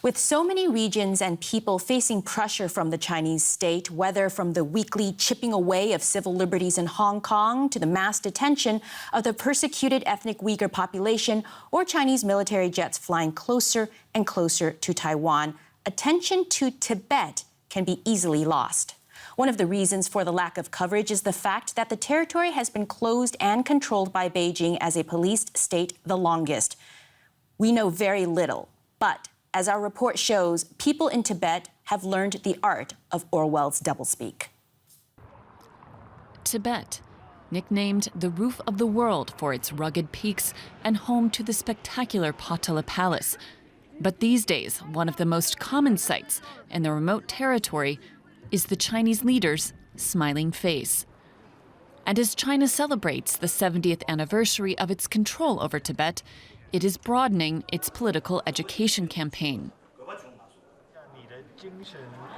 With so many regions and people facing pressure from the Chinese state, whether from the weekly chipping away of civil liberties in Hong Kong to the mass detention of the persecuted ethnic Uyghur population or Chinese military jets flying closer and closer to Taiwan, attention to Tibet can be easily lost. One of the reasons for the lack of coverage is the fact that the territory has been closed and controlled by Beijing as a policed state the longest. We know very little, but as our report shows, people in Tibet have learned the art of Orwell's doublespeak. Tibet, nicknamed the roof of the world for its rugged peaks and home to the spectacular Potala Palace. But these days, one of the most common sights in the remote territory is the Chinese leader's smiling face. And as China celebrates the 70th anniversary of its control over Tibet, it is broadening its political education campaign.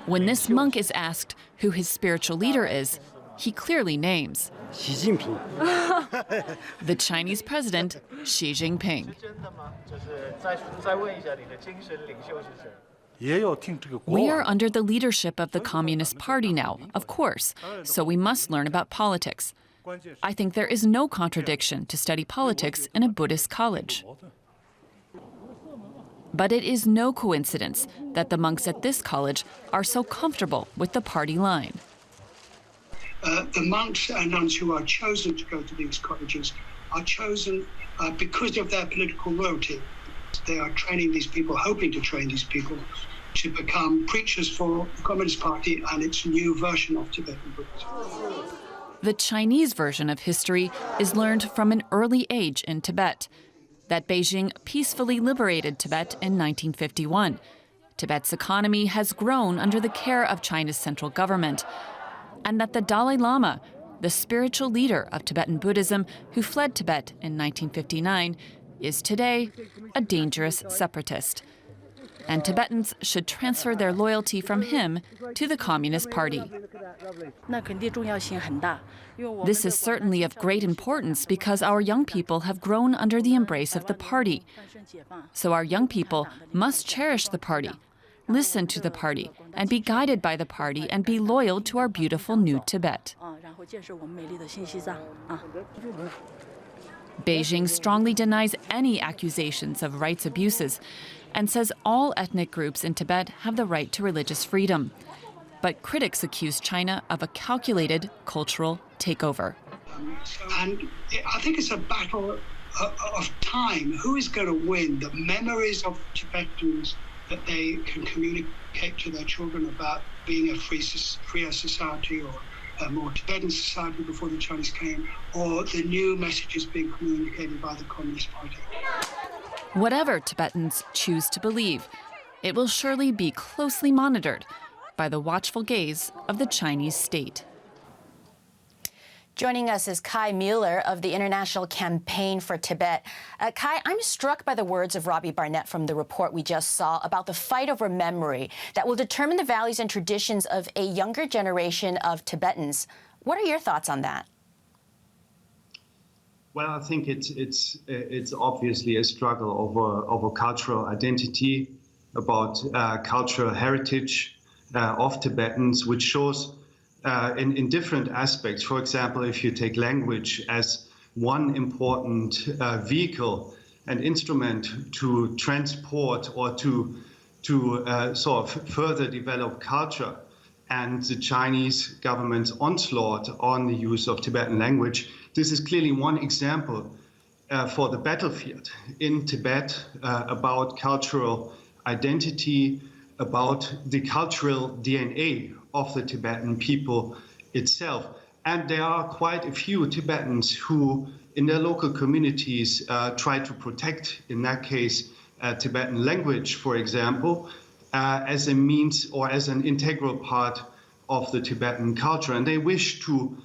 When this monk is asked who his spiritual leader is, he clearly names Xi Jinping. The Chinese president, Xi Jinping. We are under the leadership of the Communist Party now, of course, so we must learn about politics. I think there is no contradiction to study politics in a Buddhist college. But it is no coincidence that the monks at this college are so comfortable with the party line. The monks and nuns who are chosen to go to these colleges are chosen because of their political loyalty. They are training these people, hoping to train these people to become preachers for the Communist Party and its new version of Tibetan Buddhism. The Chinese version of history is learned from an early age in Tibet, that Beijing peacefully liberated Tibet in 1951. Tibet's economy has grown under the care of China's central government, and that the Dalai Lama, the spiritual leader of Tibetan Buddhism who fled Tibet in 1959, is today a dangerous separatist. And Tibetans should transfer their loyalty from him to the Communist Party. This is certainly of great importance because our young people have grown under the embrace of the party. So our young people must cherish the party, listen to the party, and be guided by the party and be loyal to our beautiful new Tibet. Beijing strongly denies any accusations of rights abuses and says all ethnic groups in Tibet have the right to religious freedom. But critics accuse China of a calculated cultural takeover. And I think it's a battle of time. Who is going to win? The memories of Tibetans that they can communicate to their children about being a freer society or a more Tibetan society before the Chinese came, or the new messages being communicated by the Communist Party. Whatever Tibetans choose to believe, it will surely be closely monitored by the watchful gaze of the Chinese state. Joining us is Kai Mueller of the International Campaign for Tibet. Kai, I'm struck by the words of Robbie Barnett from the report we just saw about the fight over memory that will determine the values and traditions of a younger generation of Tibetans. What are your thoughts on that? Well, I think it's obviously a struggle over cultural identity, about cultural heritage of Tibetans, which shows in different aspects. For example, if you take language as one important vehicle and instrument to transport or to sort of further develop culture, and the Chinese government's onslaught on the use of Tibetan language, this is clearly one example for the battlefield in Tibet about cultural identity, about the cultural DNA of the Tibetan people itself. And there are quite a few Tibetans who, in their local communities, try to protect, in that case, Tibetan language, for example, as a means or as an integral part of the Tibetan culture. And they wish to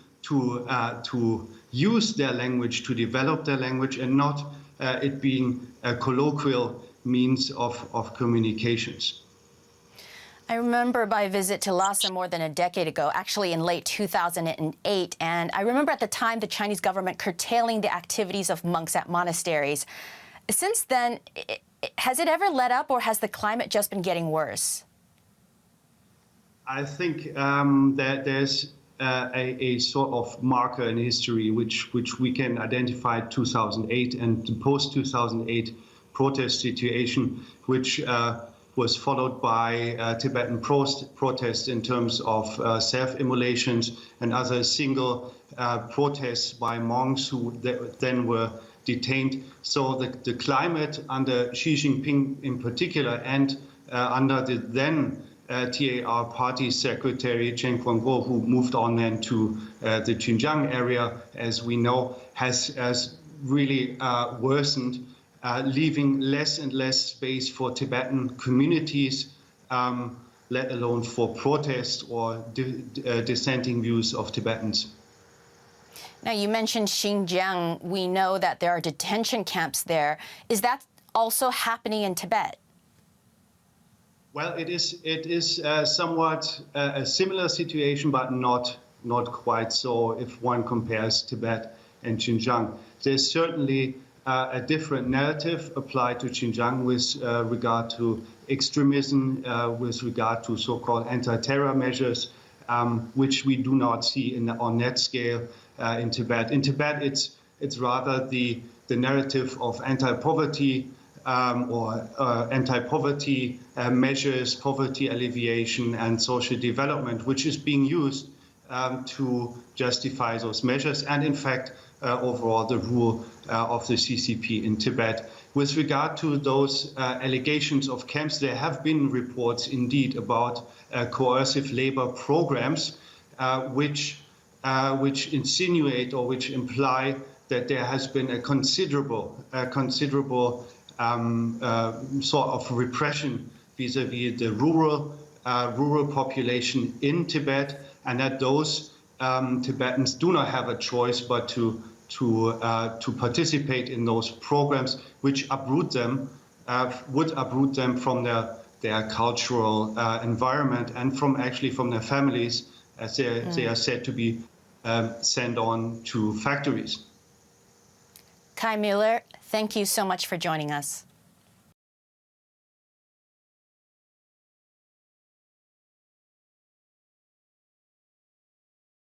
use their language, to develop their language, and not it being a colloquial means of communications. I remember my visit to Lhasa more than a decade ago, actually in late 2008, and I remember at the time the Chinese government curtailing the activities of monks at monasteries. Since then, has it ever let up, or has the climate just been getting worse? I think that there's a sort of marker in history which we can identify 2008 and the post-2008 protest situation, which was followed by Tibetan protests in terms of self-immolations and other single protests by monks who then were detained. So the climate under Xi Jinping in particular and under the then TAR party secretary Chen Guangguo, who moved on then to the Xinjiang area, as we know, has really worsened, leaving less and less space for Tibetan communities, let alone for protest or dissenting views of Tibetans. Now, you mentioned Xinjiang. We know that there are detention camps there. Is that also happening in Tibet? Well, it is somewhat a similar situation, but not quite so if one compares Tibet and Xinjiang. There's certainly a different narrative applied to Xinjiang with regard to extremism, with regard to so-called anti-terror measures, which we do not see on that scale in Tibet. In Tibet, it's rather the narrative of anti-poverty or anti-poverty measures, poverty alleviation and social development, which is being used to justify those measures and, in fact, overall the rule of the CCP in Tibet. With regard to those allegations of camps, there have been reports indeed about coercive labor programs which insinuate or which imply that there has been a considerable sort of repression vis-a-vis the rural population in Tibet, and that those Tibetans do not have a choice but to participate in those programs, which would uproot them from their cultural environment and from their families, as they are said to be sent on to factories. Kai Mueller, thank you so much for joining us.